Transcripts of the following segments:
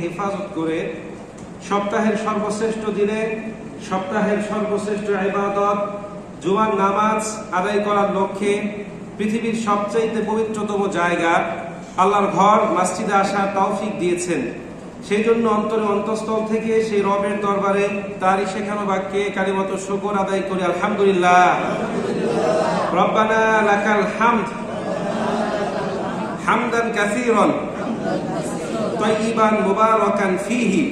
হেফাজত করে সপ্তাহের সর্বশ্রেষ্ঠ দিনে সপ্তাহের সর্বশ্রেষ্ঠ ইবাদত জুমার নামাজ আদায় করার লক্ষ্যে পৃথিবীর সবচেয়ে পবিত্রতম জায়গা আল্লাহর ঘর মসজিদে আসার তৌফিক দিয়েছেন। সেই জন্য অন্তঃস্থল থেকে সেই রবের দরবারে তারই শেখানো বাক্যে কালিমাত শুকর আদায় করি আলহামদুলিল্লাহ। রব্বানা লাকাল হামদ হামদান কাসীরান তাইয়িবান মুবারাকান ফীহি।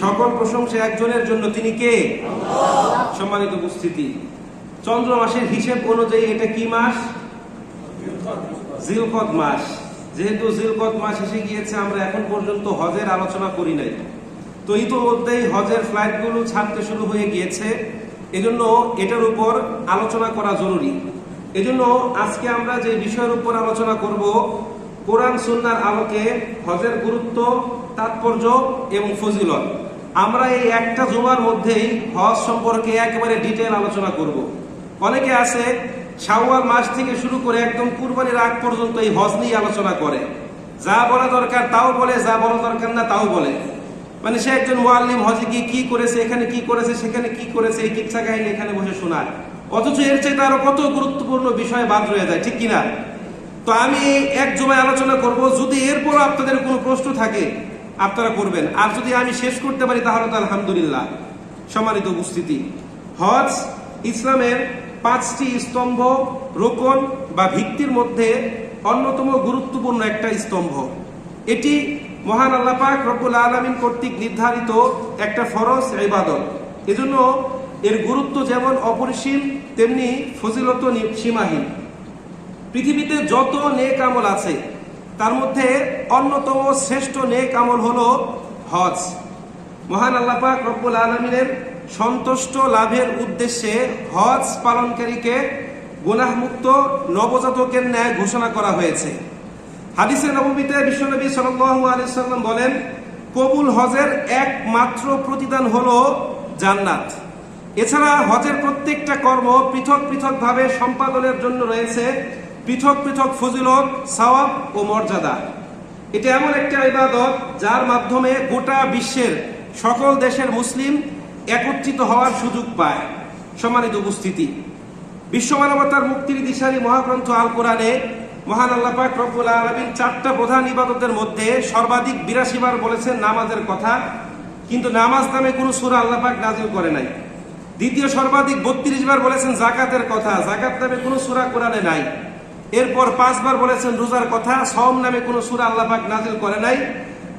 সকল প্রশংসা একজনের জন্য, তিনি কে? সম্মানিত উপস্থিতি, চন্দ্র মাসের হিসেব অনুযায়ী এটা কি মাস? জিলকদ মাস। যেহেতু জিলকদ মাস এসে গিয়েছে, আমরা এখন পর্যন্ত হজের আলোচনা করি নাই। তো ইতোমধ্যেই হজের ফ্লাইটগুলো ছাড়তে শুরু হয়ে গিয়েছে, এজন্য এটার উপর আলোচনা করা জরুরি। এজন্য আজকে আমরা যে বিষয়ের উপর আলোচনা করব, কোরআন সুন্নাহর আলোকে হজের গুরুত্ব, তাৎপর্য এবং ফজিলত। আমরা এই একটা জুমার মধ্যেই হজ সম্পর্কে একেবারে ডিটেইল আলোচনা করব। অনেকে আছে শাওয়াল মাস থেকে শুরু করে একদম কুরবানির আগ পর্যন্ত এই হজ নিয়ে আলোচনা করে, যা বলা দরকার তাও বলে, যা বলা দরকার না তাও বলে। মানে সে একজন মুআল্লিম, হজে গিয়ে কি করেছে, এখানে কি করেছে, সেখানে কি করেছে, এই কিচ্ছা কাহিনী এখানে বসে শোনায়, অথচ এর চাইতে আরো কত গুরুত্বপূর্ণ বিষয় বাদ রয়ে যায়, ঠিক কিনা? তো আমি এক জমায় আলোচনা করব। যদি এরপর আপনাদের কোনো প্রশ্ন থাকে আপনারা করবেন, আর যদি আমি শেষ করতে পারি তাহলে তো আলহামদুলিল্লাহ। সম্মানিত উপস্থিতি, হজ ইসলামের 5টি স্তম্ভ, রোকন বা ভিত্তির মধ্যে অন্যতম গুরুত্বপূর্ণ একটা স্তম্ভ। এটি মহান আল্লাহ পাক রব্বুল আলামিন কর্তৃক নির্ধারিত একটা ফরজ ইবাদত। এজন্য এর গুরুত্ব যেমন অপরিসীম, তেমনি ফজিলত সীমাহীন। পৃথিবীতে যত নেক আমল আছে তার মধ্যে অন্যতম শ্রেষ্ঠ নেক আমল হলো হজ। মহান আল্লাহ পাক রব্বুল আলামিনের সন্তুষ্ট লাভের উদ্দেশ্যে হজ পালনকারীকে গুনাহমুক্ত নবজাতকের ন্যায় ঘোষণা করা হয়েছে। হাদিসে নববীতে বিশ্বনবী সাল্লাল্লাহু আলাইহি সাল্লাম বলেন, কবুল হজের একমাত্র প্রতিদান হলো জান্নাত। এছাড়া হজের প্রত্যেকটা কর্ম পৃথক পৃথক ভাবে সম্পাদনের জন্য রয়েছে পৃথক পৃথক ফজিলত, সওয়াব ও মর্যাদা। এটা এমন একটা ইবাদত যার মাধ্যমে গোটা বিশ্বের সকল দেশের মুসলিম একত্রিত হওয়ার সুযোগ পায়। সম্মানিত উপস্থিতি, বিশ্ব মানবতার মুক্তির দিশারি মহাগ্রন্থ আল কোরআনে মহান আল্লাহ পাক রব্বুল আলামিন 4টা প্রধান ইবাদতের মধ্যে সর্বাধিক 82 বার বলেছেন নামাজের কথা, কিন্তু নামাজ নামে কোনো সূরা আল্লাহ পাক নাযিল করে নাই। দ্বিতীয় সর্বাধিক 32 বার বলেছেন জাকাতের কথা, জাকাত নামে কোনো সূরা কোরআনে নাই। এরপর 5 বার বলেছেন রোজার কথা, সওম নামে কোনো সূরা আল্লাহ পাক নাযিল করে নাই।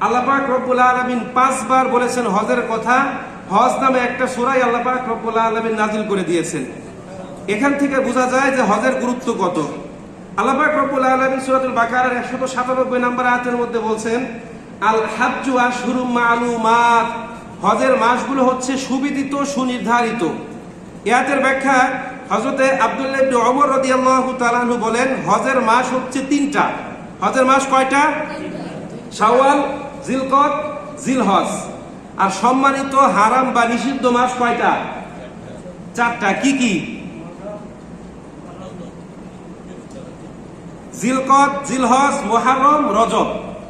আল্লাহ পাক রব্বুল আলামিন 5 বার বলেছেন হজের কথা, হজ নামে একটা সূরাই আল্লাহ পাক রব্বুল আলামিন নাযিল করে দিয়েছেন। এখান থেকে বোঝা যায় যে হজের গুরুত্ব কত। আল্লাহ পাক রব্বুল আলামিন সূরাতুল বাকারার 197 নম্বর আয়াতের মধ্যে বলছেন, আল হাজ্জু আশহুরুম মা'লুমাত, হজের মাসগুলো হচ্ছে সুবিদিত, সুনির্ধারিত। আয়াতের ব্যাখ্যা হযরতে আব্দুল্লাহ ইবনে ওমর রাদিয়াল্লাহু তাআলা আনহু বলেন, হজের মাস হচ্ছে 3টা। হজের মাস কয়টা? শাওয়াল, জিলকদ, জিলহজ। আর সম্মানিত হারাম বা নিষিদ্ধ মাস কয়টা? 4টা। কি কি? জিলকদ, জিলহজ, মুহররম, রজব।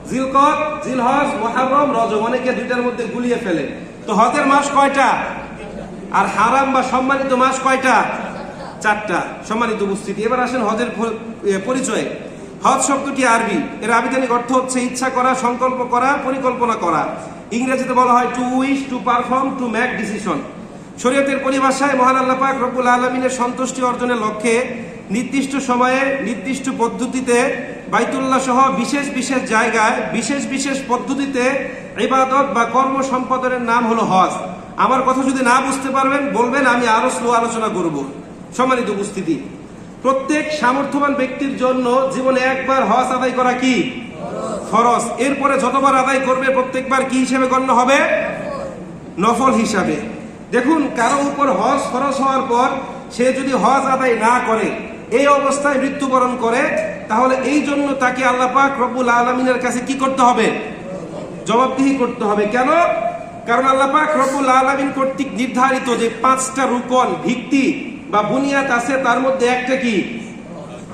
জিলকদ, জিলহজ, মুহররম, রজব। অনেকে দুইটার মধ্যে গুলিয়ে ফেলে। তো হজের মাস কয়টা? আর হারাম বা সম্মানিত মাস কয়টা? 4টা। সম্মানিত উপস্থিতি, এবার আসেন হজের পরিচয়। হজ শব্দটি আরবি, এর আবিধানিক অর্থ হচ্ছে ইচ্ছা করা, সংকল্প করা, পরিকল্পনা করা। ইংরেজিতে বলা হয় two wish, to perform, to make decision. শরীয়তের পরিভাষায় মহান আল্লাহ পাক রব্বুল আলামিনের সন্তুষ্টি অর্জনের লক্ষ্যে নির্দিষ্ট সময়ে, নির্দিষ্ট পদ্ধতিতে, বাইতুল্লাহ সহ বিশেষ বিশেষ জায়গায়, বিশেষ বিশেষ পদ্ধতিতে ইবাদত বা কর্ম সম্পাদনের নাম হলো হজ। আমার কথা যদি না বুঝতে পারবেন বলবেন, আমি আরো স্লো আলোচনা করব। সম্মানিত উপস্থিতি, প্রত্যেক সামর্থ্যবান ব্যক্তির জন্য জীবনে একবার হজ আদায় করা কি? ফরজ। এরপরে যতবার আদায় করবে প্রত্যেকবার কি হিসেবে গণ্য হবে? নফল হিসাবে। দেখুন, কারো উপর হজ ফরজ হওয়ার পর সে যদি হজ আদায় না করে, এই অবস্থায় মৃত্যুবরণ করে, তাহলে এই জন্য তাকে আল্লাহ পাক রব্বুল আলামিনের কাছে কি করতে হবে? জবাবদিহি করতে হবে। কেন? কারণ আল্লাহ পাক রব্বুল আলামিন কর্তৃক নির্ধারিত যে 5টা রুকন, ভিত্তি বা বুনিয়াদ আছে, তার মধ্যে একটা কি?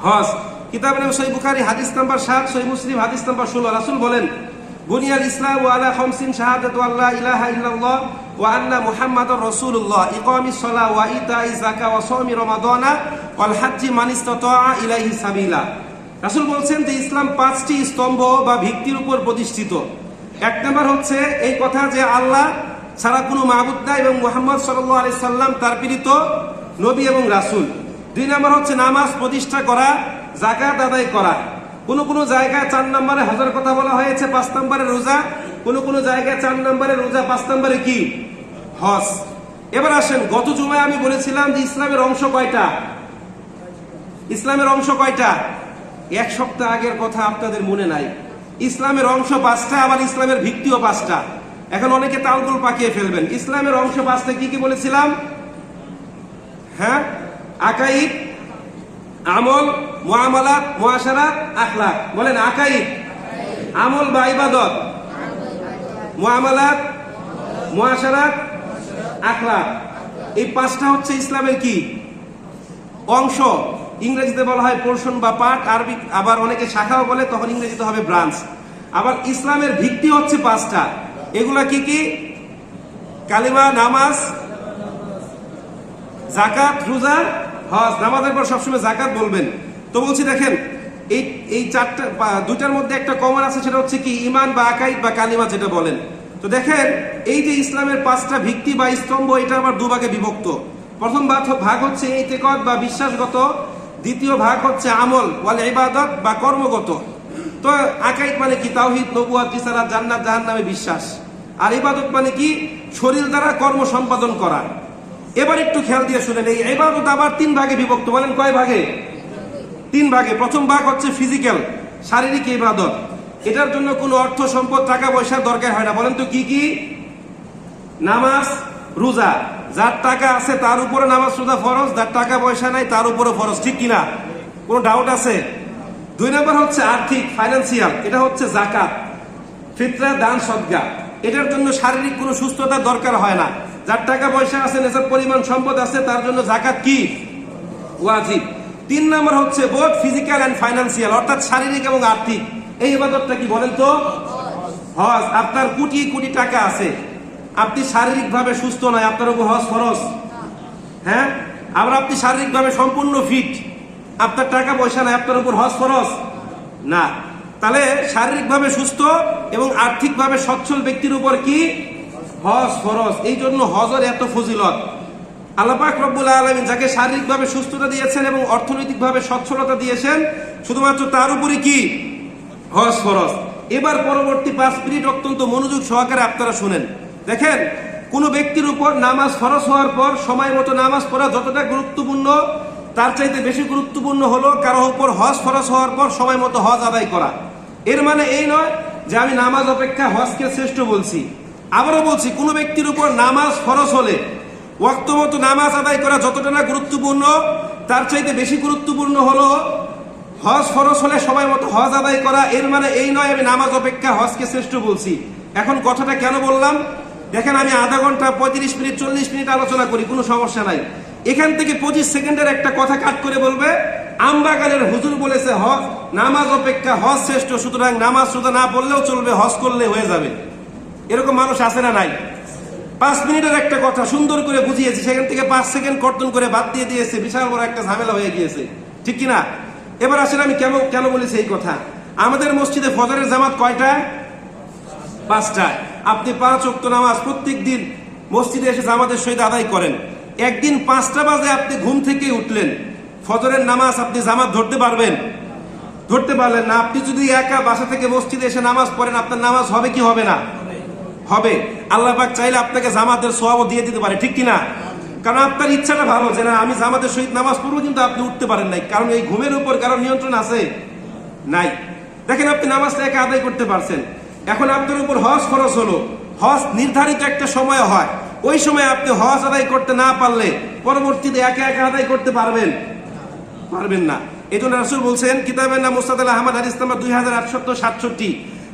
হজ। কিতাবে সহিহ বুখারী হাদিস নাম্বার 7, সহিহ মুসলিম হাদিস নাম্বার 16, রাসূল বলেন, বুনিয়াল ইসলাম আলা খামসিন শাহাদাতু আল্লা ইলাহা ইল্লাল্লাহ ওয়া আন্না মুহাম্মাদুর রাসূলুল্লাহ ইকামিস সালাহ ওয়া ইতাইজ যাকাত ওয়া সাওমি রমাদানা ওয়াল হজ্জি মান ইসতাতাআ ইলাইহি সাবিলা। রাসূল বলছেন যে ইসলাম 5টি স্তম্ভ বা ভিত্তির উপর প্রতিষ্ঠিত। এক নম্বর হচ্ছে এই কথা যে আল্লাহ ছাড়া কোনো মাবুদ নাই এবং মুহাম্মদ সাল্লাল্লাহু আলাইহি সাল্লাম তার প্রেরিত নবী এবং রাসূল। 2 নম্বর হচ্ছে নামাজ প্রতিষ্ঠা করা, যাকাত আদায় করা। কোন কোন জায়গায় 4 নম্বরে হজের কথা বলা হয়েছে, 5 নম্বরে রোজা, কোন কোন জায়গায় 4 নম্বরে রোজা, 5 নম্বরে কি হজ। এবার আসেন, গত জুমায় আমি বলেছিলাম যে ইসলামের অংশ কয়টা? ইসলামের অংশ কয়টা? 1 সপ্তাহ আগের কথা আপনাদের মনে নাই। ইসলামের অংশ 5টা, আবার ইসলামের ভিত্তিও 5টা। এখন অনেকে তালগোল পাকিয়ে ফেলবেন। ইসলামের অংশ 5টা কি কি বলেছিলাম? হ্যাঁ, আকাইদ, আমল, মুআমালাত, মুআশারাত, আখলাক। বলেন আকাইদ, আমল বা ইবাদত, মুআমালাত, মুআশারাত, আখলাক। এই 5টা হচ্ছে ইসলামের কি অংশ। ইংরেজিতে বলা হয় পোরশন বা পার্ট, আরবি আবার অনেকে শাখাও বলে, তখন ইংরেজিতে হবে ব্রাঞ্চ। আবার ইসলামের ভিত্তি হচ্ছে 5টা। এগুলা কি কি? কালিমা, নামাজ, যাকাত, রোজা, হজ। নামাজের পর সবসময় যাকাত বলবেন। তো বলছি দেখেন, এই 2টার মধ্যে একটা কমন আছে, সেটা হচ্ছে কি ঈমান বা আকাইদ বা কালিমা যেটা বলেন। তো দেখেন, এই যে ইসলামের 5টা ভিত্তি বা স্তম্ভ, এটা আবার 2 ভাগে বিভক্ত। প্রথম ভাগ হচ্ছে ইতিকাদ বা বিশ্বাসগত, দ্বিতীয় ভাগ হচ্ছে আমল ওয়াল ইবাদত বা কর্মগত। তো আকাইদ মানে কি? তাওহীদ, নবুয়ত, রিসালাত, জান্নাত, জাহান্নামে বিশ্বাস। আর ইবাদত মানে কি? শরীর দ্বারা কর্ম সম্পাদন করা। এবার একটু খেয়াল দিয়ে শুনেন, এই ইবাদত আবার 3 ভাগে বিভক্ত। বলেন কয় ভাগে? 3 ভাগে। প্রথম ভাগ হচ্ছে ফিজিক্যাল, শারীরিক ইবাদত। এটার জন্য কোনো অর্থ, সম্পদ, টাকা পয়সার দরকার হয় না। বলেন তো কি কি? নামাজ, রোজা। যার টাকা আছে তার উপরে নামাজ রোজা ফরজ, যার টাকা পয়সা নাই তার উপরে ফরজ। ঠিক কিনা? কোনো ডাউট আছে? 2 নম্বর হচ্ছে আর্থিক, ফাইন্যান্সিয়াল। এটা হচ্ছে যাকাত, ফিতরা, দান, সদকা। এটার জন্য শারীরিক কোনো সুস্থতার দরকার হয় না। যার টাকা পয়সা আছে, নেশার পরিমাণ সম্পদ আছে, তার জন্য যাকাত কি ওয়াজিব। 3 নম্বর হচ্ছে বোথ ফিজিক্যাল এন্ড ফাইন্যান্সিয়াল, অর্থাৎ শারীরিক এবং আর্থিক। এই ইবাদতটা কি বলেন তো? হজ। আপনার কোটি কোটি টাকা আছে, আপনি শারীরিক ভাবে সুস্থ নয়, আপনার উপর হজ ফরজ। হ্যাঁ, আবার আপনি শারীরিক ভাবে সম্পূর্ণ ফিট, আপনার টাকা পয়সা নাই, আপনার উপর হজ ফরজ না। তাহলে শারীরিক ভাবে সুস্থ এবং আর্থিক ভাবে সচ্ছল ব্যক্তির উপর কি হজ ফরজ। এই জন্য হজের এত ফজিলত। আল্লাহ পাক রব্বুল আলামিন যাকে শারীরিক ভাবে সুস্থতা দিয়েছেন এবং অর্থনৈতিক ভাবে সচ্ছলতা দিয়েছেন, শুধুমাত্র তার উপরে কি হজ ফরজ। এবার পরবর্তী 5 মিনিট অত্যন্ত মনোযোগ সহকারে আপনারা শুনেন। দেখেন, কোন ব্যক্তির উপর নামাজ ফরজ হওয়ার পর সময় মতো নামাজ পড়া যতটা গুরুত্বপূর্ণ, তার চাইতে বেশি গুরুত্বপূর্ণ হলো কারো উপর হজ ফরজ হওয়ার পর সময় মতো হজ আদায় করা। এর মানে এই নয় যে আমি নামাজ অপেক্ষা হজকে শ্রেষ্ঠ বলছি। আবারও বলছি, কোন ব্যক্তির উপর নামাজ ফরজ হলে ওয়াক্ত মতো নামাজ আদায় করা যতটা না গুরুত্বপূর্ণ, তার চাইতে বেশি গুরুত্বপূর্ণ হলো হজ ফরজ হলে সময় মতো হজ আদায় করা। এর মানে এই নয় আমি নামাজ অপেক্ষা হজকে শ্রেষ্ঠ বলছি। এখন কথাটা কেন বললাম? দেখেন, আমি আধা ঘন্টা, 35 মিনিট, 40 মিনিট আলোচনা করি, কোনো সমস্যা নাই। এখান থেকে 25 সেকেন্ডের একটা কথা কাট করে বলবে আমবাগানের হুজুর বলেছে হজ নামাজ অপেক্ষা হজ শ্রেষ্ঠ, সুতরাং নামাজ রোজা না পড়লেও চলবে, হজ করলে হয়ে যাবে। এরকম মানুষ আছে না নাই? 5 মিনিটের একটা কথা সুন্দর করে বুঝিয়েছি, সেখান থেকে 5 সেকেন্ড কর্তন করে বাদ দিয়ে দিয়েছে, বিশাল বড় একটা ঝামেলা হয়ে গিয়েছে। ঠিক কিনা? এবার আসলে আমি কেন বলেছি এই কথা। আমাদের মসজিদে ফজরের জামাত কয়টা? 5টায়। আপনি 5 ওয়াক্ত নামাজ প্রত্যেক দিন মসজিদে এসে জামাতের সহিত আদায় করেন। একদিন 5টা বাজে আপনি ঘুম থেকে উঠলেন, ফজরের নামাজ আপনি জামাত ধরতে পারবেন? ধরতে পারলেন না। আপনি যদি একা বাসা থেকে মসজিদে এসে নামাজ পড়েন, আপনার নামাজ হবে কি হবে না? হবে। আল্লাহ পাক চাইলে আপনাকে জামাতের সওয়াবও দিয়ে দিতে পারে। ঠিক কিনা? কারণ আপনার ইচ্ছাটা ভালো যে না আমি জামাতের সহিত নামাজ পড়বো, কিন্তু আপনি উঠতে পারেন নাই, কারণ এই ঘুমের উপর কারণ নিয়ন্ত্রণ আছে নাই। দেখেন, আপনি নামাজটা একা আদায় করতে পারছেন। এখন আপনার উপর হজ খরচ হলো, হজ নির্ধারিত একটা সময় হয়, ওই সময় আপনি হজ আদায় করতে না পারলে পরবর্তীতে একা একা আদায় করতে পারবেন না। এই জন্য রাসূল বলছেন, কিতাবের নাম মুসনাদ আহমদ, হাদিস নাম্বার 2867।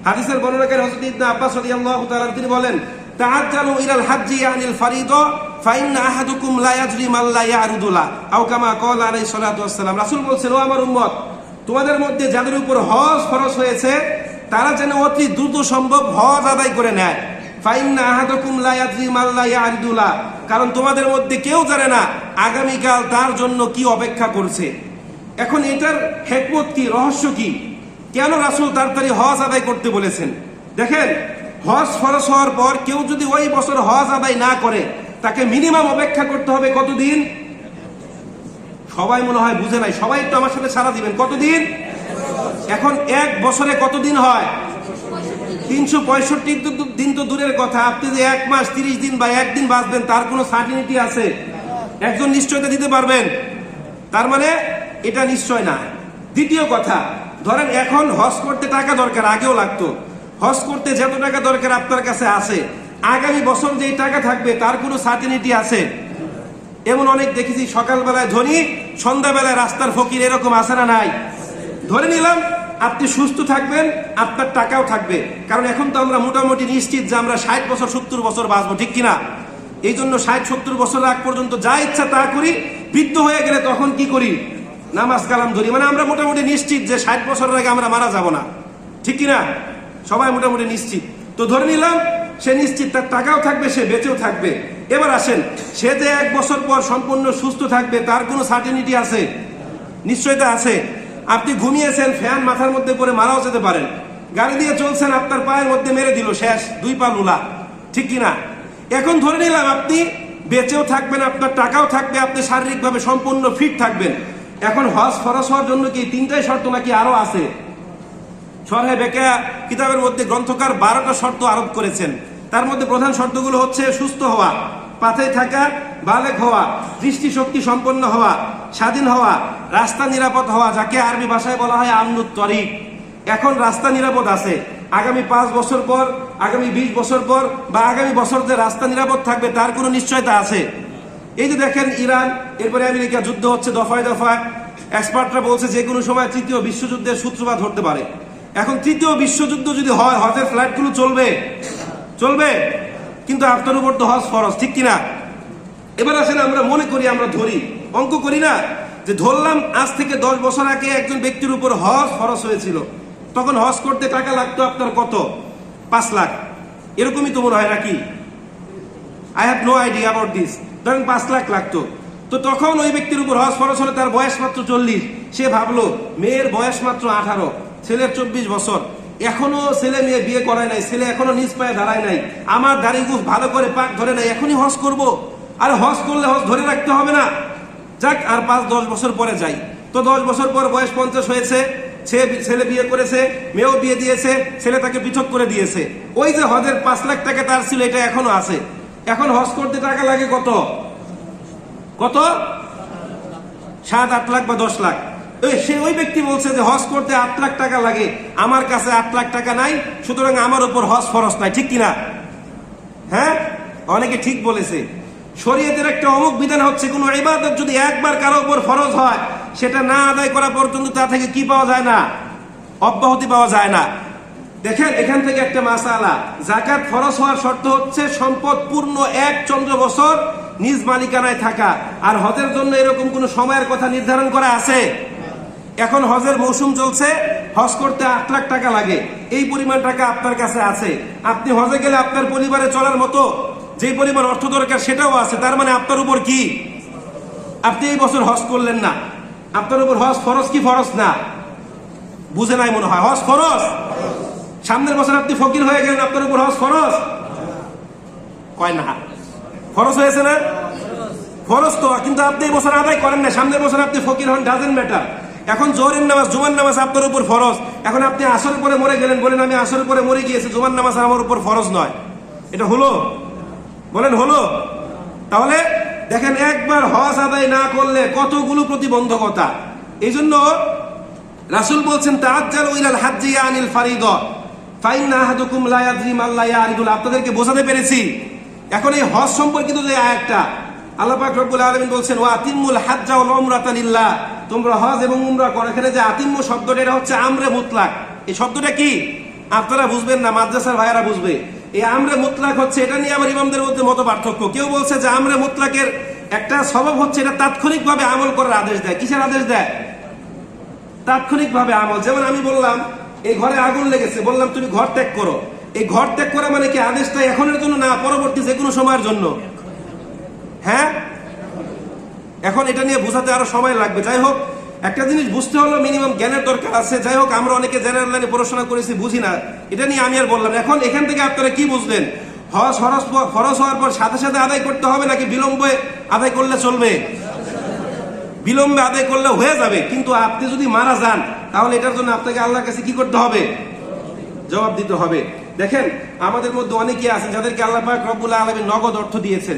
হাদিসের বর্ণনাকারী হযরত ইবনে আব্বাস রাদিয়াল্লাহু তাআলা তিনি বলেন, তাআজ্জালু ইলাল হাজ্জি আনিল ফারিদা ফাইন্না আহাদুকুম লা ইয়াজরি মান লা ইয়ারুদুলা আও কামা ক্বালা আলাইহিস সালাতু ওয়াস সালাম। রাসূল বলছেন, ও আমার উম্মত, তোমাদের মধ্যে যাদের উপর হজ ফরজ হয়েছে তারা যেন অতি দ্রুত সম্ভব হজ আদায় করে নেয়। ফাইন্না আহাদাকুম লা ইয়াদরি মা লা ইয়ারিদুলা, কারণ তোমাদের মধ্যে কেউ জানে না আগামীকাল তার জন্য কি অপেক্ষা করছে। এখন এটার হিকমত কি, রহস্য কি, কেন রাসূল তাড়াতাড়ি হজ আদায় করতে বলেছেন? দেখেন, হজ ফরজ হওয়ার পর কেউ যদি ওই বছর হজ আদায় না করে, তাকে মিনিমাম অপেক্ষা করতে হবে কতদিন? সবাই মনে হয় বুঝে নাই, সবাই একটু আমার সাথে সাড়া দিবেন। কতদিন? এখন এক বছরে কতদিন হয়? 365 দিন তো দূরের কথা, আপনি যে 1 মাস 30 দিন বা একদিন বাঁচবেন তার কোনো সার্টিনিটি আছে? একজন নিশ্চয়তা দিতে পারবেন? তার মানে এটা নিশ্চয় না। দ্বিতীয় কথা, ধরেন এখন হজ করতে টাকা দরকার, আগেও লাগতো। হজ করতে যত টাকা দরকার আপনার কাছে আছে, আগামী বছর যেই টাকা থাকবে তার কোনো সার্টিনিটি আছে? এমন অনেক দেখেছি, সকালবেলায় ধনী, সন্ধ্যাবেলায় রাস্তার ফকির, এরকম আছে না নাই? ধরে নিলাম আপনি সুস্থ থাকবেন, আপনার টাকাও থাকবে, কারণ এখন তো আমরা মোটামুটি নিশ্চিত যে আমরা 60 বছর 70 বছর বাঁচবো, ঠিক কিনা? এই জন্য 60-70 বছর আগ পর্যন্ত যা ইচ্ছা তা করি, বৃদ্ধ হয়ে গেলে তখন কি করি? নামাজ কালাম ধরি। মানে আমরা মোটামুটি নিশ্চিত যে 60 বছরের আগে আমরা মারা যাব না, ঠিক কিনা? সবাই মোটামুটি নিশ্চিত। তো ধরে নিলাম সে নিশ্চিত, তার টাকাও থাকবে, সে বেঁচেও থাকবে। এবার আসেন, সে যে 1 বছর পর সম্পূর্ণ সুস্থ থাকবে তার কোনো সার্টিনিটি আছে? নিশ্চয়তা আছে। আপনি ঘুমিয়েছেন, ফ্যান মাথার মধ্যে পড়ে মারাও যেতে পারেন। গাড়ি দিয়ে চলছেন, আপনার পায়ের মধ্যে মেরে দিল, শেষ, 2 পা লুলা, ঠিক কিনা? এখন ধরে নিলাম আপনি বেঁচেও থাকবেন, আপনার টাকাও থাকবে, আপনি শারীরিকভাবে সম্পূর্ণ ফিট থাকবেন। এখন হজ ফরজ হওয়ার জন্য কি 3টাই শর্ত নাকি আরো আছে? শরহে বেকা কিতাবের মধ্যে গ্রন্থকার 12টা শর্ত আরোপ করেছেন। তার মধ্যে প্রধান শর্তগুলো হচ্ছে সুস্থ হওয়া, পাথে থাকা, বালেগ হওয়া, দৃষ্টিশক্তি সম্পন্ন হওয়া, স্বাধীন হওয়া, রাস্তা নিরাপদ হওয়া, যাকে আরবি ভাষায় বলা হয় আমনুত তরিক। এখন রাস্তা নিরাপদ আছে, আগামী 5 বছর পর, আগামী 20 বছর পর বা আগামী বছর যে রাস্তা নিরাপদ থাকবে তার কোনো নিশ্চয়তা আছে? এই যে দেখেন, ইরান, এরপরে আমেরিকা, যুদ্ধ হচ্ছে দফায় দফায়। এক্সপার্টরা বলছে যে কোনো সময় 3য় বিশ্বযুদ্ধের সূত্রপাত ধরতে পারে। এখন 3য় বিশ্বযুদ্ধ যদি হয়, হজের ফ্লাইটগুলো চলবে? চলবে, কিন্তু আপনার উপর তো হজ ফরজ, ঠিক কিনা? এবার আসেন, আমরা মনে করি, আমরা ধরি, অঙ্ক করি না, যে ধরলাম আজ থেকে 10 বছর আগে একজন ব্যক্তির উপর হজ ফরজ হয়েছিল, তখন হজ করতে টাকা লাগতো আপনার কত? 5 লাখ, এরকমই তো মনে হয় নাকি? I have no idea about this. ধরেন 5 লাখ লাগতো, তো তখন ওই ব্যক্তির উপর হজ ফরজ হলে তার বয়স মাত্র 40। সে ভাবলো মেয়ের বয়স মাত্র 18, ছেলের 24 বছর, এখনো ছেলে মেয়ে বিয়ে করায় নাই, ছেলে এখনো নিজ পায়ে দাঁড়ায় নাই, আমার দাড়ি গুফ ভালো করে পাক ধরে নাই, এখনই হজ করব। আর হজ করলে হজ ধরে রাখতে হবে না? যাক, আর 5-10 বছর পরে যাই। তো 10 বছর পর বয়স 50 হয়েছে, ছেলে বিয়ে করেছে, মেয়েও বিয়ে দিয়েছে, ছেলে তাকে পৃথক করে দিয়েছে। ওই যে হজের 5 লাখ টাকা তার ছিল, এটা এখনো আছে। এখন হজ করতে টাকা লাগে কত? কত? 7-8 লাখ বা 10 লাখ। সে ওই ব্যক্তি বলছে যে হজ করতে 8 লাখ টাকা লাগে, আমার কাছে 8 লাখ টাকা নাই, সুতরাং আমার উপর হজ ফরজ নাই, ঠিক কিনা? হ্যাঁ, অনেকে ঠিক বলেছে। শরীয়তের একটা অমুক বিধান হচ্ছে, কোন ইবাদত যদি একবার কারো উপর ফরজ হয়, সেটা না আদায় করা পর্যন্ত তা থেকে কি পাওয়া যায় না? অব্যাহতি পাওয়া যায় না। দেখেন, এখান থেকে একটা মাসালা, যাকাত ফরজ হওয়ার শর্ত হচ্ছে সম্পদ পূর্ণ 1 চন্দ্র বছর নিজ মালিকানায় থাকা। আর হজের জন্য এরকম কোন সময়ের কথা নির্ধারণ করা আছে? এখন হজের মৌসুম চলছে, হজ করতে 8 লাখ টাকা লাগে, এই পরিমাণ টাকা আপনার কাছে আছে। আপনি হজে গেলে আপনার পরিবারে চলার মতো যে পরিমাণ অর্থ দরকার সেটাও আছে। তার মানে আপনার উপর কি? আপনি এই বছর হজ করলেন না, আপনার উপর হজ ফরজ কি ফরজ না? বুঝে নাই মনে হয়। হজ ফরজ। সামনের বছর আপনি ফকির হয়ে গেলেন, আপনার উপর হজ ফরজ? কয় না, ফরজ হয়েছে না? ফরজ তো, কিন্তু আপনি এই বছর আদায় করেন না, সামনের বছর আপনি ফকির হন, ডাজেন্ট ম্যাটার। এখন জোহরের নামাজ, জুমার নামাজ আপনার উপর ফরজ। এখন আপনি আসরের পরে মরে গেলেন, বলেন আমি আসরের পরে মরে গিয়েছি, জুমার নামাজ আমার উপর ফরজ নয়। এটা হলো? বলেন হলো? তাহলে দেখেন, একবার হজ আদায় না করলে কতগুলো প্রতিবন্ধকতা। এই জন্য রাসূল বলছেন, তাআজ্জালু ইলাল হাজ্জি আনিল ফারিদা ফাইন্না আহাদুকুম লা ইয়াদরি মা লা ইয়ারিদুল। আপনাদেরকে বোঝাতে পেরেছি? এখন এই হজ সম্পর্কিত যে আয়াতটা, আল্লাহ পাক রব্বুল আলামিন বলছেন, ওয়া আতিমুল হাজ্জা ওয়াল উমরাতা লিল্লাহ, তোমরা হজ এবং উমরা করো। এখানে যে আতিম্মু শব্দটা, এটা হচ্ছে আমরে মুতলাক। এই শব্দটা কি আপনারা বুঝবেন না, মাদ্রাসার ভাইয়েরা বুঝবে। এই আমরে মুতলাক হচ্ছে, এটা নিয়ে আবার ইমামদের মধ্যে মত পার্থক্য। কেউ বলছে যে আমরে মুতলাকের একটা স্বভাব হচ্ছে এটা তাৎক্ষণিকভাবে আমল করার আদেশ দেয়। কিসের আদেশ দেয়? তাৎক্ষণিকভাবে আমল। যেমন আমি বললাম এই ঘরে আগুন লেগেছে, বললাম তুমি ঘর ত্যাগ করো। এই ঘর ত্যাগ করা মানে কি আদেশটা এখনের জন্য না পরবর্তী যে কোনো সময়ের জন্য? হ্যাঁ, এখন এটা নিয়ে বোঝাতে আরো সময় লাগবে। যাই হোক, একটা জিনিস বুঝতে হলো মিনিমাম জ্ঞানের দরকার আছে। যাই হোক, আমরা অনেকে জেনারেল লাইনে পড়াশোনা করেছি, বুঝি না, এটা নিয়ে আমি আর বললাম। এখন এখান থেকে আপনারা কি বুঝলেন? হজ ফরজ হওয়ার পর সাথে সাথে আদায় করতে হবে নাকি বিলম্বে আদায় করলে চলবে? বিলম্বে আদায় করলে হয়ে যাবে, কিন্তু আপনি যদি মারা যান তাহলে এটার জন্য আপনাকে আল্লাহর কাছে কি করতে হবে? জবাব দিতে হবে। দেখেন, আমাদের মধ্যে অনেকেই আছেন যাদেরকে আল্লাহ পাক রব্বুল আলামিন নগদ অর্থ দিয়েছেন,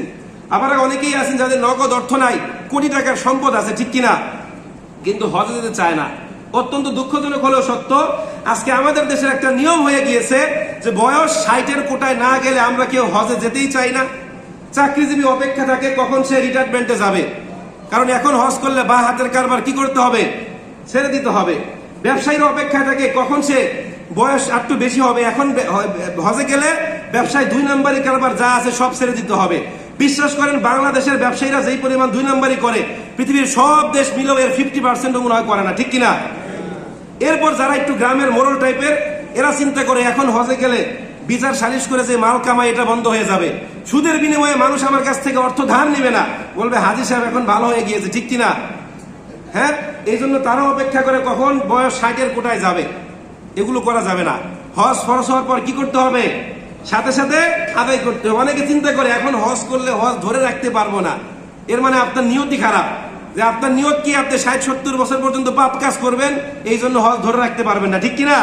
আবার অনেকেই আছেন যাদের নগদ অর্থ নাই, কোটি টাকার সম্পদ আছে, ঠিক কিনা, কিন্তু হজে যেতে চায় না। অত্যন্ত দুঃখজনক হলেও সত্য, আজকে আমাদের দেশের একটা নিয়ম হয়ে গিয়েছে যে বয়স 60-এর কোটায় না গেলে আমরা কেউ হজে যেতেই চাই না। চাকরিজীবী অপেক্ষা থাকে কখন সে রিটায়ারমেন্টে যাবে, কারণ এখন হজ করলে বা হাতের কারবার কি করতে হবে? ছেড়ে দিতে হবে। ব্যবসায়ীরা অপেক্ষা থাকে কখন সে বয়স একটু বেশি হবে, এখন হজে গেলে ব্যবসায় 2 নাম্বারি কারবার যা আছে সব ছেড়ে দিতে হবে। বিশ্বাস করেন, বাংলাদেশের ব্যবসায়ীরা যেই পরিমাণ 2 নাম্বারি করে পৃথিবীর সব দেশ মিলেও এর 50% মনে হয় করে না, ঠিক কিনা? এরপর যারা একটু গ্রামের মোড়ল টাইপের, এরা চিন্তা করে এখন হজে গেলে বিচার সালিশ করে যে মাল কামাই এটা বন্ধ হয়ে যাবে, সুদের বিনিময়ে মানুষ আমার কাছ থেকে অর্থ ধার নেবে না, বলবে হাজী সাহেব এখন ভালো হয়ে গিয়েছে, ঠিক কিনা? হ্যাঁ, এই জন্য তারা অপেক্ষা করে কখন বয়স 60-এর কোটায় যাবে। এগুলো করা যাবে না। হজ ফরজ হওয়ার পর কি করতে হবে? সাথে সাথে আদায় করতে হবে। অনেকে চিন্তা করে এখন হজ করলে হজ ধরে রাখতে পারবো না, এর মানে আপনার নিয়তই খারাপ। যে আপনার নিয়ত কি আপনি 60-70 বছর পর্যন্ত পাপ কাজ করবেন, এই জন্য হজ ধরে রাখতে পারবেন না, ঠিক কিনা?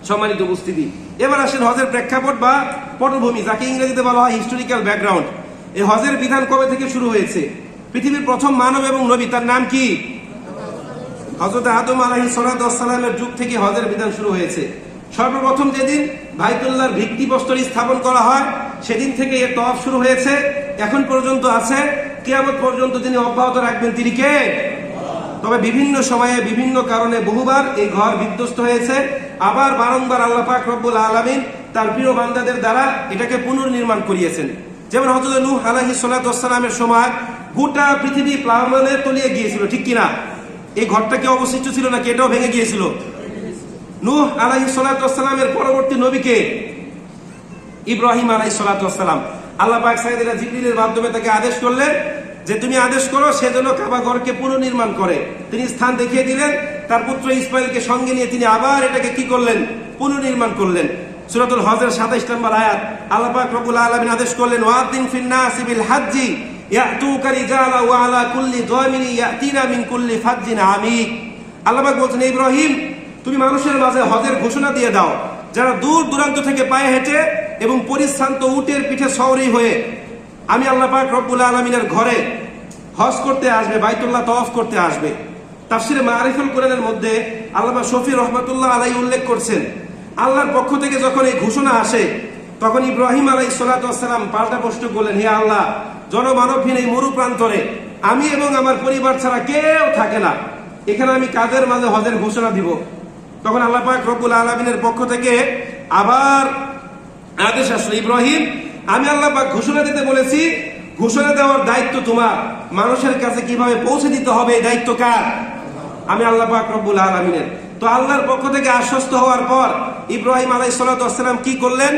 সম্মানিত উপস্থিতি, এবার আসেন হজের প্রেক্ষাপট বা পটভূমি, যাকে ইংরেজিতে বলা হয় হিস্টোরিক্যাল ব্যাকগ্রাউন্ড। এই হজের বিধান কবে থেকে শুরু হয়েছে? পৃথিবীর প্রথম মানব এবং নবী, তার নাম কি? হযরত আদম আলাইহিস সালাতু ওয়াস সালামের যুগ থেকে হজের বিধান শুরু হয়েছে। সর্বপ্রথম যেদিন বাইতুল্লাহর ভিত্তিপ্রস্তর স্থাপন করা হয় সেদিন থেকে এর তওয়াফ শুরু হয়েছে, এখন পর্যন্ত আছে, কিয়ামত পর্যন্ত তিনি অব্যাহত রাখবেন। তিনি কে? তবে বিভিন্ন সময়ে বিভিন্ন কারণে বহুবার এই ঘর বিধ্বস্ত হয়েছে, আবার বারংবার আল্লাহ পাক রব্বুল আলামিন তার প্রিয় বান্দাদের দ্বারা এটাকে পুনর্নির্মাণ করিয়েছেন। যেমন হযরত নূহ আলাইহিস সালাতু ওয়াস সালামের সময় গোটা পৃথিবী প্লাবনে তলিয়ে গিয়েছিল, ঠিক কিনা? এই ঘরটা কি অবশিষ্ট ছিল নাকি এটাও ভেঙে গিয়েছিল? নূহ আলাইহিস সালাতু ওয়াস সালামের পরবর্তী নবী কে? ইব্রাহিম আলাইহিস সালাতু ওয়াস সালাম। আল্লাহ পাক সাইয়েদনা জিবরিলের মাধ্যমে তাকে আদেশ করলেন যে তুমি আদেশ করো সে যেন কাবা ঘরকে পুনর্নির্মাণ করে। তিনি স্থান দেখিয়ে দিলেন, তার পুত্র ইসমাইলকে সঙ্গে নিয়ে তিনি আবার এটাকে কি করলেন? পুনর্নির্মাণ করলেন। সূরাতুল হজের 27 নম্বর আয়াত, আল্লাহ পাক রব্বুল আলামিন আদেশ করলেন, ওয়াদিন ফিন নাসি বিল হাজ্জি ইয়াতুকা রিজালা ওয়া আলা কুল্লি দামিনি ইয়াতিনা মিন কুল্লি ফাজ্জিন আমিক। আল্লাহ পাক বলছেন, ইব্রাহিম তুমি মানুষের মাঝে হজের ঘোষণা দিয়ে দাও, যারা দূর দূরান্ত থেকে পায়ে হেঁটে এবং পরিশ্রান্ত উটের পিঠে সওয়ারি হয়ে আমি আল্লাহ পাক রব্বুল আলামিনের ঘরে হজ করতে আসবে, বাইতুল্লাহ তওয়াফ করতে আসবে। তাফসিরে মারিফুল কোরআনের মধ্যে আল্লামা শফি রহমাতুল্লাহ আলাইহি উল্লেখ করছেন, আল্লাহর পক্ষ থেকে যখন এই ঘোষণা আসে তখন ইব্রাহিম আলাইহিস সালাতু ওয়াস সালাম পাল্টা প্রশ্ন করলেন, হে আল্লাহ, জনমানবহীন এই মরু প্রান্তরে আমি এবং আমার পরিবার ছাড়া কেউ থাকে না, এখানে আমি কাদের মাঝে হজের ঘোষণা দিব? তখন আল্লাহ পাক রব্বুল আলামিনের পক্ষ থেকে আবার আদেশ আসলো, ইব্রাহিম আমি আল্লাহ পাক ঘোষণা দিতে বলেছি, ঘোষণা দেওয়ার দায়িত্ব তোমার, মানুষের কাছে কিভাবে পৌঁছে দিতে হবে এই দায়িত্ব কার? আমি আল্লাহ পাক রব্বুল আলামিনের। তো আল্লাহর পক্ষ থেকে আশ্বস্ত হওয়ার পর ইব্রাহিম আলাইহিস সালাতু ওয়াস সালাম কি করলেন?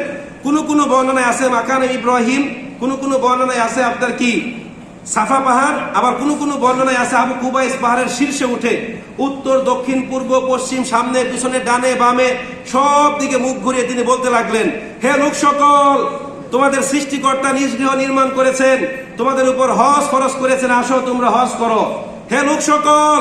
কোন বর্ণনায় আছে মাকানে ইব্রাহিম, কোন বর্ণনায় আছে আপনার কি সাফা পাহাড়, আবার কোন বর্ণনায় আছে আবু কুবাইস পাহাড়ের শীর্ষে উঠে উত্তর দক্ষিণ পূর্ব পশ্চিম সামনে পিছনে ডানে বামে সব দিকে মুখ ঘুরিয়ে তিনি বলতে লাগলেন, হে লোক সকল, তোমাদের সৃষ্টিকর্তা নিজ গৃহ নির্মাণ করেছেন, তোমাদের উপর হজ ফরজ করেছেন, আসো তোমরা হজ করো। হে লোক সকল,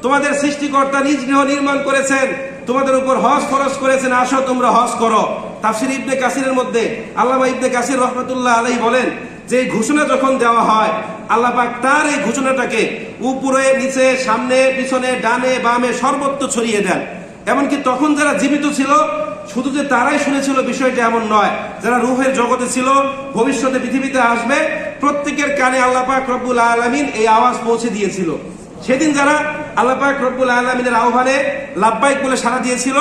তোমাদের সৃষ্টিকর্তা নিজ গৃহ নির্মাণ করেছেন, তোমাদের উপর হজ ফরজ করেছেন, আসো তোমরা হজ করো। তাফসীর ইবনে কাসিরের মধ্যে আল্লামা ইবনে কাসির রহমাতুল্লাহ আলাইহি বলেন যে ঘোষণা যখন দেওয়া হয় আল্লাহ পাক তার এই ঘোষণাটাকে উপরে নিচে সামনে পিছনে ডানে বামে সর্বত্র ছড়িয়ে দেন। এমনকি তখন যারা জীবিত ছিল শুধু যে তারাই শুনেছিল বিষয়টা এমন নয়, যারা রূহের জগতে ছিল, ভবিষ্যতে পৃথিবীতে আসবে, প্রত্যেকের কানে আল্লাহ পাক রব্বুল আলামিন এই আওয়াজ পৌঁছে দিয়েছিল। সেদিন যারা আল্লাহ পাক রব্বুল আলামিনের আহ্বানে লাব্বাইক বলে সাড়া দিয়েছিল,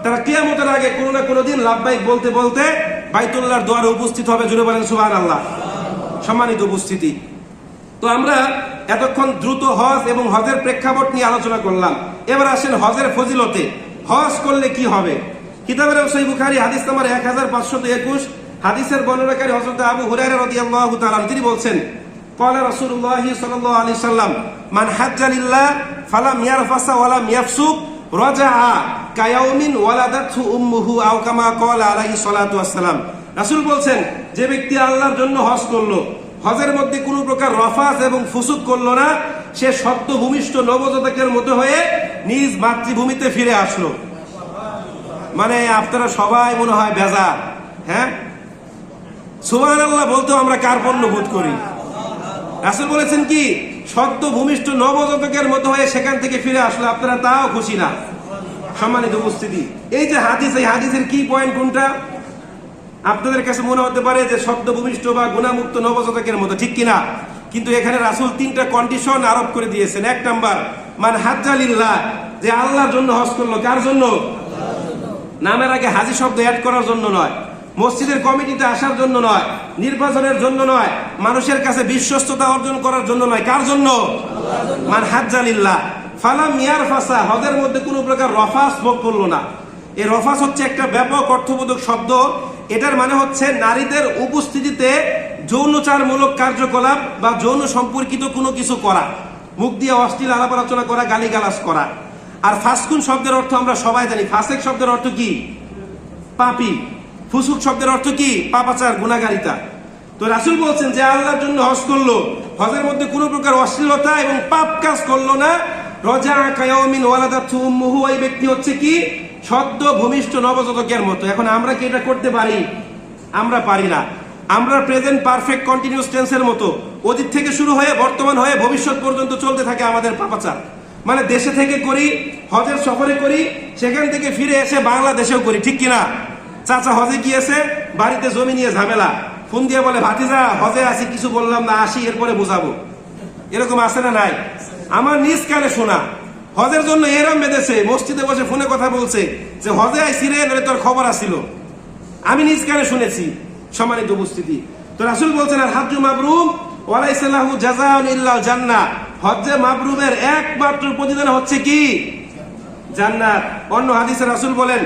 তারা কিয়ামতের আগে কোনো না কোনো দিন লাব্বাইক বলতে বলতে বাইতুল্লাহর দুয়ারে উপস্থিত হবে। জুড়ে বলেন সুবহানাল্লাহ। সম্মানিত উপস্থিতি, তো আমরা এতক্ষণ দ্রুত হজ এবং হজের প্রেক্ষাপট নিয়ে আলোচনা করলাম। এবার আসেন হজের ফজিলতে। হজ করলে কি হবে। কিতাবের সহিহ বুখারী হাদিস নাম্বার 1521, হাদিসের বর্ণনাকারী হযরত আবু হুরায়রা রাদিয়াল্লাহু তাআলা তিনি বলছেন, ক্বালা রাসূলুল্লাহ সাল্লাল্লাহু আলাইহি সাল্লাম, মান হাজ্জা লিল্লাহ ফালাম ইয়ারফাসা ওয়ালাম ইয়াফসুক রাজাআ কায়াউমিন ওয়ালাদাতহু উম্মুহু আও কামা ক্বালা আলাইহিস সালাতু ওয়াস সালাম। রাসূল বলছেন, যে ব্যক্তি আল্লাহর জন্য হজ করলো, হজের মধ্যে কোনো প্রকার রফাস এবং ফুসুক করলো না, সে সদ্য ভূমিষ্ঠ নবজাতকের মতো হয়ে নিজ মাতৃভূমিতে ফিরে আসলো। মানে আপনারা সবাই মনে হয় বেজার, হ্যাঁ? সুবহানাল্লাহ বলতেও আমরা কার্পণ্য বোধ করি। রাসূল বলেছেন কি, সদ্য ভূমিষ্ঠ নবজাতকের মতো হয়ে সেখান থেকে ফিরে আসলো, আপনারা তাও খুশি না। সম্মানিত উপস্থিতি, এই যে হাদিস, এই হাদিসের কি পয়েন্ট কোনটা? আপনাদের কাছে মনে হতে পারে যে সদ্য ভূমিষ্ঠ বা গুনাহমুক্ত নবজাতকের মতো, ঠিক কিনা? কিন্তু এখানে রাসূল 3টা কন্ডিশন আরোপ করে দিয়েছেন। 1 নাম্বার, মান হাজ্জা লিল্লাহ, যে আল্লাহর জন্য হজ করলো। কার জন্য? নামের আগে হাজি শব্দ অ্যাড করার জন্য নয়, মসজিদের কমিটিতে আসার জন্য নয়, নির্বাচনের জন্য নয়, মানুষের কাছে বিশ্বস্ততা অর্জন করার জন্য নয়। কার জন্য? মান হাজ্জা লিল্লাহ ফালাম ইয়ারফাসা, হজের মধ্যে কোনো প্রকার রফাস ভোগ করলো না। এই রফাস হচ্ছে একটা ব্যাপক অর্থবোধক শব্দ। এটার মানে হচ্ছে নারীদের উপস্থিতিতে যৌনচারমূলক কার্যকলাপ বা যৌন সম্পর্কিত কোনো কিছু করা, মুখ দিয়ে অশ্লীল আলাপ আলোচনা করা, গালিগালাজ করা। আর ফাসকুন শব্দের অর্থ আমরা সবাই জানি। ফাসেক শব্দের অর্থ কি? পাপী। ফুসুক শব্দের অর্থ কি? পাপাচার, গুনাহগারিতা। তো রাসূল বলছেন, যে আল্লাহর জন্য হজ করলো, হজের মধ্যে কোনো প্রকার অশ্লীলতা এবং পাপ কাজ করলো না, রাজা কায়াউমিন ওয়ালাদাতহু উম্মুহু, এই ব্যক্তি হচ্ছে কি সদ্য ভূমিষ্ঠ নবজাতকের মতো। এখন আমরা কি এটা করতে পারি? আমরা পারি না। আমরা প্রেজেন্ট পারফেক্ট কন্টিনিউয়াস টেন্সের মতো অতীত থেকে শুরু হয়ে বর্তমান হয়ে ভবিষ্যৎ পর্যন্ত চলতে থাকে আমাদের পাপাচার। মানে দেশে থেকে করি, হজের সফরে করি, সেখান থেকে ফিরে এসে বাংলাদেশেও করি, ঠিক কিনা? চাচা হজে গিয়েছে, বাড়িতে জমি নিয়ে ঝামেলা, ফোন দিয়ে বলে, ভাতিজা হজে আসি, কিছু বললাম না, আসি এরপরে বুঝাবো। এরকম আছে না নাই? আমার নিজ কানে শোনা। হজের জন্য এরাম বেঁধেছে, মসজিদে বসে ফোনে কথা বলছে যে হজে আইসি রে, নইলে তোর খবর আসিল। আমি নিজ কানে শুনেছি। সম্মানিত উপস্থিতি, তো রাসূল বলছেন, আর হাজ্জু মাবরুম ওয়ালাইসা লাহু জাযাউন ইল্লাল জান্নাহ, হজ্জে মাবরুমের একমাত্র প্রতিদান হচ্ছে কি? জান্নাত। অন্য হাদিসে রাসূল বলেন,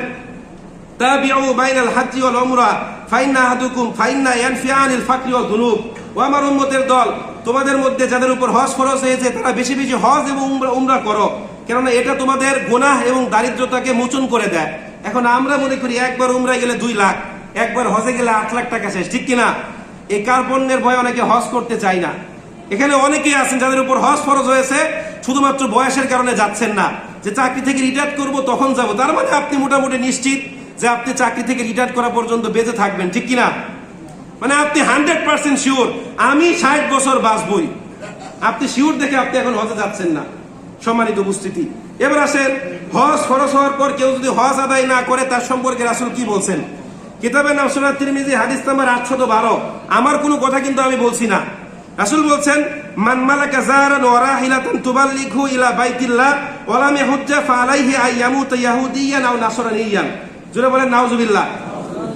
তাবিউ বাইনাল হাজ্জি ওয়াল উমরা ফাইন্না আহাদুকুম ফাইন্না ইয়ানফিআনিল ফাকরি ওয়াল যুনুব। ও আমার উম্মতের দল, তোমাদের মধ্যে যাদের উপর হজ ফরজ হয়েছে তারা বেশি বেশি হজ এবং উমরা করো, কেননা এটা তোমাদের গুনাহ এবং দারিদ্রতাকে মোচন করে দেয়। এখন আমরা মনে করি একবার উমরায় গেলে 2 লাখ, একবার হজে গেলে 8 লাখ টাকা শেষ, ঠিক কিনা? এই কার্পণ্যের ভয়ে অনেকে হজ করতে চায় না। এখানে অনেকেই আছেন যাদের উপর হজ ফরজ হয়েছে, শুধুমাত্র বয়সের কারণে যাচ্ছেন না, যে চাকরি থেকে রিটায়ার করব তখন যাব। তার মানে আপনি মোটামুটি নিশ্চিত যে আপনি চাকরি থেকে রিটায়ার করা পর্যন্ত বেঁচে থাকবেন, ঠিক কিনা? মানে আপনি 100% শিওর আমি 60 বছর বাঁচবই, আপনি শিওর দেখে আপনি এখন হজে যাচ্ছেন না। সম্মানিত উপস্থিতি, এবার আসেন, হজ ফরজ হওয়ার পর কেউ যদি হজ আদায় না করে তার সম্পর্কে রাসূল কি বলছেন? কিতাবে নাম সুনান তিরমিজি হাদিস নাম্বার 812। আমার কোনো কথা কিন্তু আমি বলছি না। রাসূল বলছেন, মান মালাকা জারান ওয়া রাহিলাতান তুবাল্লিগহু ইলা বাইতিল্লাহ ওয়া লাম ইয়াহুজ্জা ফালাইহি আইয়ামুতা ইয়াহুদিয়ান আও নাসরানিয়ান। জোরে বলেন নাউজুবিল্লাহ।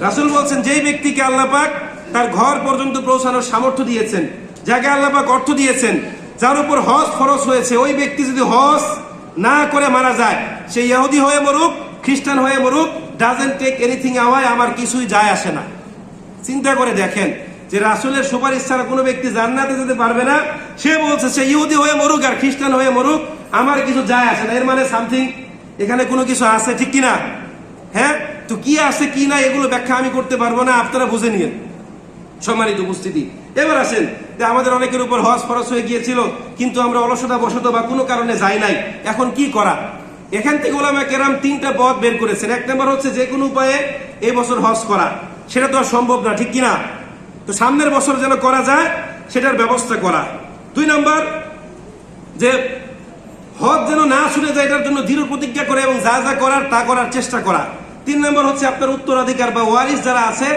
রাসূল বলছেন, যেই ব্যক্তিকে আল্লাহ পাক তার ঘর পর্যন্ত পৌঁছানোর সামর্থ্য দিয়েছেন, যাকে আল্লাহ পাক অর্থ দিয়েছেন, যার উপর হজ ফরজ হয়েছে, ওই ব্যক্তি যদি হজ না করে মারা যায়, সে ইহুদি হয়ে মরুক, খ্রিস্টান হয়ে মরুক, ডাজন্ট টেক এনিথিং অ্যাওয়ে, আমার কিছুই যায় আসে না। চিন্তা করে দেখেন যে রাসূলের সুপারিশ ছাড়া কোনো ব্যক্তি জান্নাতে যেতে পারবে না। সে বলছে সে ইহুদি হয়ে মরুক আর খ্রিস্টান হয়ে মরুক, আমার কিছু যায় আসে না। এর মানে সামথিং এখানে কোনো কিছু আছে, ঠিক কিনা? হ্যাঁ, তো কি আছে কি না এগুলো ব্যাখ্যা আমি করতে পারবো না, আপনারা বুঝে নিন। সম্মানিত উপস্থিতি, এবার আসেন, যে আমাদের অনেকের উপর হজ ফরজ হয়ে গিয়েছিল, কিন্তু আমরা অলসতা বশত বা কোনো কারণে যাই নাই, এখন কি করা? এখান থেকে উলামায়ে কেরাম 3টা পথ বের করেছেন। 1 নম্বর হচ্ছে যে কোনো উপায়ে এই বছর হজ করা, সেটা তো আর সম্ভব না, ঠিক কিনা? তো সামনের বছর যেন করা যায় সেটার ব্যবস্থা করা। 2 নম্বর, যে হজ যেন না ছুটে যায় এটার জন্য দৃঢ় প্রতিজ্ঞা করে এবং যা যা করার তা করার চেষ্টা করা। 3 নম্বর হচ্ছে আপনার উত্তরাধিকার বা ওয়ারিস যারা আছে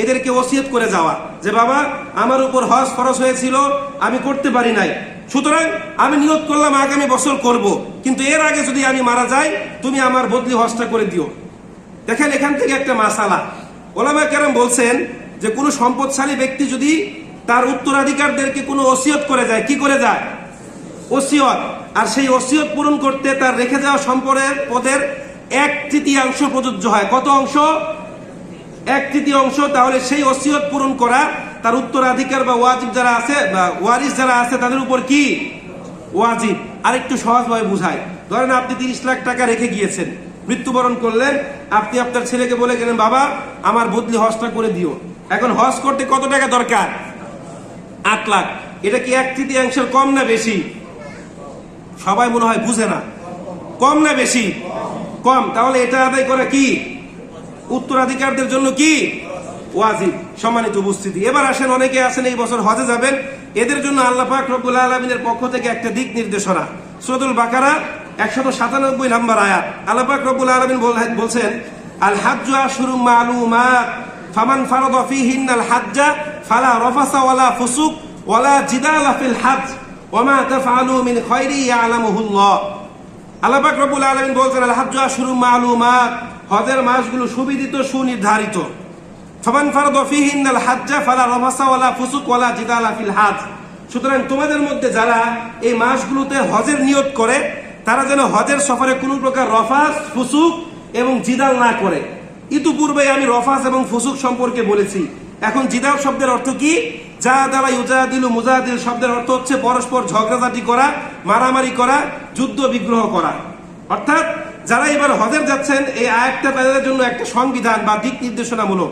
এদেরকে ওসিয়ত করে যাওয়া, যে বাবা আমার উপর হজ ফরজ হয়েছিল, আমি করতে পারি নাই, সুতরাং আমি নিয়ত করলাম আগামী বছর করব, কিন্তু এর আগে যদি আমি মারা যাই তুমি আমার বদলি হজটা করে দিও। দেখেন এখান থেকে একটা মাসালা, উলামায়ে কেরাম বলছেন যে কোনো সম্পদশালী ব্যক্তি যদি তার উত্তরাধিকারদেরকে কোনো ওসিয়ত করে যায়, কি করে যায়? ওসিয়ত। আর সেই ওসিয়ত পূরণ করতে তার রেখে যাওয়া সম্পদের 1/3 প্রযোজ্য হয়। কত অংশ? 1/3। তাহলে সেই ওসিয়ত পূরণ করা তার উত্তরাধিকার বা ওয়াজিব যারা আছে বা ওয়ারিস যারা আছে তাদের উপর কি ওয়াজিব। আর একটু সহজভাবে বুঝাই, ধরেন আপনি 30 লাখ টাকা রেখে গিয়েছেন, মৃত্যুবরণ করলেন, আপনি আপনার ছেলেকে বলে গেলেন বাবা আমার বদলি হজটা করে দিও। এখন হজ করতে কত টাকা দরকার? 8 লাখ। এটা কি 1/3 কম না বেশি? সবাই মনে হয় বুঝে না। কম না বেশি? কম। তাহলে এটা আদায় করা কি উত্তরাধিকারদের জন্য কি ওয়াজিব। সম্মানিত উপস্থিতি, এবার আসেন অনেকে আছেন এই বছর হজে যাবেন, এদের জন্য আল্লাহ পাক রব্বুল আলামিনের পক্ষ থেকে একটা দিক নির্দেশনা। সূরাতুল বাকারা 197 নম্বর আয়াত, আল্লাহ পাক রব্বুল আলামিন বলছেন আল হাজ্জু আশহুরুম মালুমাত ফামান ফারাদা ফীহিন্নাল হাজ্জা ফালা রাফাসা ওয়ালা ফুসুক ওয়ালা জিদালা ফিল হজ ওয়ামা তাফআলু মিন খায়রি ইয়ালামুহুল্লাহ। আল্লাহ পাক রব্বুল আলামিন বলছেন আল হাজ্জু আশহুরুম মালুমাত, হজের মাসগুলো সুবিদিত সুনির্ধারিত। ফামান ফারাদা ফীহিন্নাল হাজ্জা ফালা রাফাসা ওয়ালা ফুসুক ওয়ালা জিদালা ফিল হজ। সুতরাং তোমাদের মধ্যে যারা এই মাসগুলোতে হজের নিয়ত করে তারা যেন হজের সফরে কোনো প্রকার রফাস ফুসুক এবং জিদাল না করে। ইতিপূর্বে আমি রফাস এবং ফুসুক সম্পর্কে বলেছি। এখন জিদাল শব্দের অর্থ কি? জাদালা ইউজাদিলু মুজাদিল শব্দের অর্থ হচ্ছে পরস্পর ঝগড়াঝাটি করা, মারামারি করা, যুদ্ধ বিগ্রহ করা। অর্থাৎ যারা এবার হজের যাচ্ছেন এই আয়াতটা তাদের জন্য একটা সংবিধান বা দিক নির্দেশনামূলক।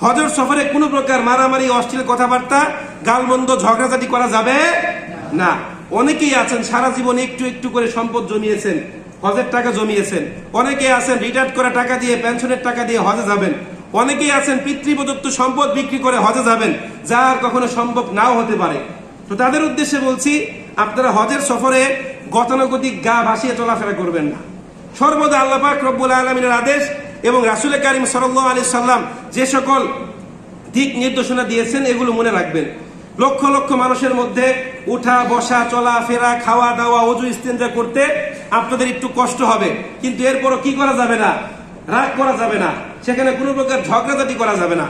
হজের সফরে কোনো প্রকার মারামারি, অশ্লীল কথাবার্তা, গালমন্দ, ঝগড়াঝাটি করা যাবে না। অনেকেই আছেন সারা জীবন একটু একটু করে সম্পদ জমিয়েছেন, হজের টাকা জমিয়েছেন। অনেকেই আছেন রিটায়ার্ড করা টাকা দিয়ে, পেনশনের টাকা দিয়ে হজে যাবেন। অনেকেই আছেন পিতৃপ্রদত্ত সম্পদ বিক্রি করে হজে যাবেন, যা আর কখনো সম্ভব নাও হতে পারে। তো তাদের উদ্দেশ্যে বলছি, আপনারা হজের সফরে গতানুগতিক গা ভাসিয়ে চলাফেরা করবেন না। সর্বদা আল্লাহ পাক রব্বুল আলামিনের আদেশ এবং রাসূল কারীম সাল্লাল্লাহু আলাইহি সাল্লাম যে সকল দিক নির্দেশনা দিয়েছেন এগুলো মনে রাখবেন। লক্ষ লক্ষ মানুষের মধ্যে উঠা বসা, চলা ফেরা, খাওয়া দাওয়া, ওযু ইস্তেঞ্জা করতে আপনাদের একটু কষ্ট হবে, কিন্তু এরপরও কি করা যাবে না? রাগ করা যাবে না, সেখানে কোনো প্রকার ঝগড়াঝাটি করা যাবে না।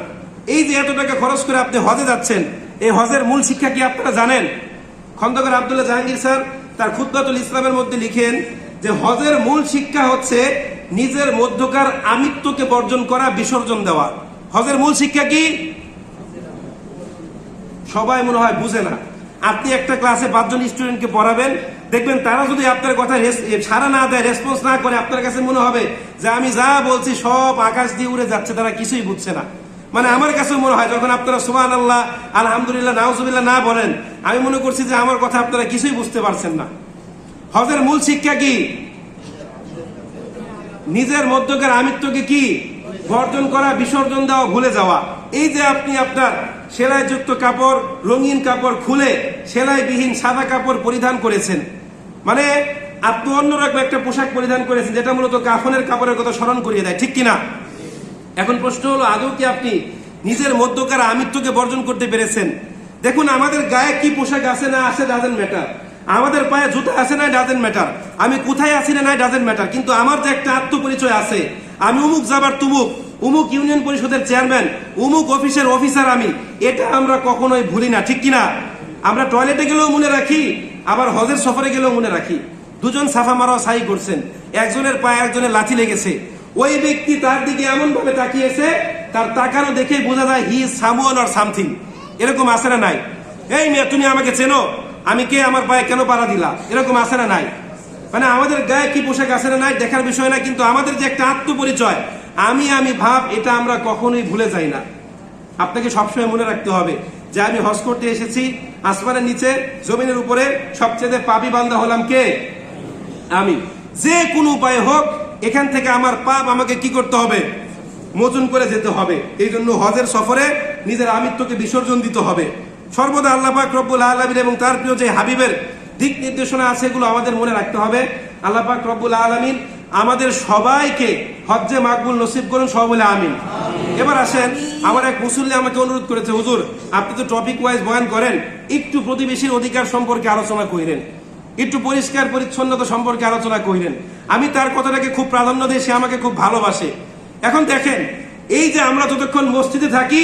এই যে এত টাকা খরচ করে আপনি হজে যাচ্ছেন, এই হজের মূল শিক্ষা কি আপনারা জানেন? খন্দকার আব্দুল্লাহ জাহাঙ্গীর স্যার তার খুতবাতুল ইসলামের মধ্যে লিখেন যে হজের মূল শিক্ষা হচ্ছে নিজের মধ্যকার আমিত্বকে বর্জন করা, বিসর্জন দেওয়া। হজের মূল শিক্ষা কি? সবাই মনে হয় বুঝে না। আপনি একটা ক্লাসে 5 জন স্টুডেন্টকে পড়াবেন, দেখবেন তারা যদি আপনার কথা সাড়া না দেয়, রেসপন্স না করে, আপনার কাছে মনে হবে যে আমি যা বলছি সব আকাশ দিয়ে উড়ে যাচ্ছে, তারা কিছুই বুঝছে না। মানে আমার কাছে মনে হয় যখন আপনারা সুবহানাল্লাহ, আলহামদুলিল্লাহ, নাউজুবিল্লাহ না বলেন, আমি মনে করছি যে আমার কথা আপনারা কিছুই বুঝতে পারছেন না। হজের মূল শিক্ষা কি? নিজের মধ্যকার আমিত্বকে কি বর্জন করা, বিসর্জন দেওয়া, ভুলে যাওয়া। এই যে আপনি আপনার সেলাইযুক্ত কাপড়, রঙিন কাপড় খুলে সেলাইবিহীন সাদা কাপড় পরিধান করেছেন, মানে আপনি অন্যরকম একটা পোশাক পরিধান করেছেন যেটা মূলত কাফনের কাপড়ের কথা স্মরণ করিয়ে দেয়, ঠিক কিনা? এখন প্রশ্ন হলো, আদৌ কি আপনি নিজের মধ্যকার আমিত্বকে বর্জন করতে পেরেছেন? দেখুন, আমাদের গায়ে কি পোশাক আছে না আছে ডাজেন্ট ম্যাটার, আমাদের পায়ে জুতা আছে না ডাজেন্ট ম্যাটার, আমি কোথায় আছি না ডাজেন্ট ম্যাটার, কিন্তু আমার যে একটা আত্মপরিচয় আছে, আমি অমুক যাবার তুমুক, অমুক ইউনিয়ন পরিষদের চেয়ারম্যান, অমুক অফিসের অফিসার আমি, এটা আমরা কখনোই ভুলি না, ঠিক কিনা? আমরা টয়লেটে গেলেও মনে রাখি, আবার হজের সফরে গেলেও মনে রাখি। দুজন সাফা মারা সাই করছেন, একজনের পায়ে একজনের লাথি লেগেছে, ওই ব্যক্তি তার দিকে এমন ভাবে তাকিয়েছে, তার তাকানো দেখে বোঝা যায় he is someone or something. এরকম আছে না নাই? এই মেয়ে, তুমি আমাকে চেনো, আমি কে, আমার পায়ে কেন পাড়া দিলা? এরকম আছে না নাই? মানে আমাদের গায়ে কি পোশাক আছে না নাই দেখার বিষয় না, কিন্তু আমাদের যে একটা আত্মপরিচয়, আমি ভাব, এটা আমরা কখনোই ভুলে যাই না। আপনাকে সবসময় মনে রাখতে হবে যে আমি হজ করতে এসেছি, আসমানের নিচে জমিনের উপরে সবচেয়ে পাপী বান্দা হলাম কে? আমি। যে কোনো উপায়ে হোক এখান থেকে আমার পাপ আমাকে কি করতে হবে? মোচন করে যেতে হবে। এই জন্য হজের সফরে নিজের আমিত্বকে বিসর্জন দিতে হবে। সর্বদা আল্লাহ পাক রব্বুল আলামিন এবং তার প্রিয় যে হাবিবের দিক নির্দেশনা আছে এগুলো আমাদের মনে রাখতে হবে। আল্লাহ পাক রব্বুল আলামিন আমাদের সবাইকে হজ্জে মাকবুল নসিব করুন, সবাই বলে আমিন। এবার আসেন, আমার এক মুসল্লি আমাকে অনুরোধ করেছে, হুজুর আপনি তো টপিক ওয়াইজ বয়ান করেন, একটু প্রতিবেশীর অধিকার সম্পর্কে আলোচনা করেন, একটু পরিষ্কার পরিচ্ছন্নতা সম্পর্কে আলোচনা করেন। আমি তার কথাটাকে খুব প্রাধান্য দিই, সে আমাকে খুব ভালোবাসে। এখন দেখেন, এই যে আমরা যতক্ষণ মসজিদে থাকি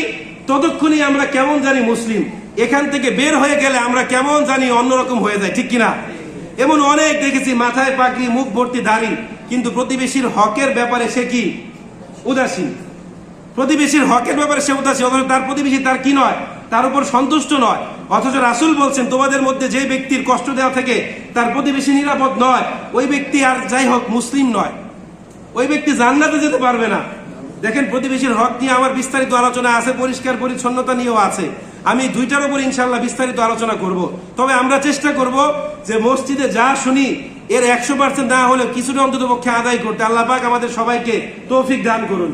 ততক্ষণই আমরা কেমন জানি মুসলিম, এখান থেকে বের হয়ে গেলে আমরা কেমন জানি অন্যরকম হয়ে যায়, ঠিক কিনা? এমন অনেক দেখেছি, মাথায় পাগড়ি, মুখ ভর্তি দাড়ি, কিন্তু প্রতিবেশীর হকের ব্যাপারে সে কি উদাসীন। প্রতিবেশীর হকের ব্যাপারে সে উদাসীন, অথচ তার প্রতিবেশী তার কি নয়, তার উপর সন্তুষ্ট নয়। অথচ রাসূল বলছেন তোমাদের মধ্যে যে ব্যক্তির কষ্ট দেওয়া থেকে তার প্রতিবেশী নিরাপদ নয়, ওই ব্যক্তি আর যাই হোক মুসলিম নয়, ওই ব্যক্তি জান্নাতে যেতে পারবে না। দেখেন, প্রতিবেশীর হক নিয়ে আমার বিস্তারিত আলোচনা আছে, পরিষ্কার পরিচ্ছন্নতা নিয়েও আছে। আমি দুইটার উপর ইনশাআল্লাহ বিস্তারিত আলোচনা করব। তবে আমরা চেষ্টা করব যে মসজিদে যা শুনি এর 100% না হলেও কিছুটা অন্তত পক্ষে আদায় করতে। আল্লাহ পাক আমাদের সবাইকে তৌফিক দান করুন।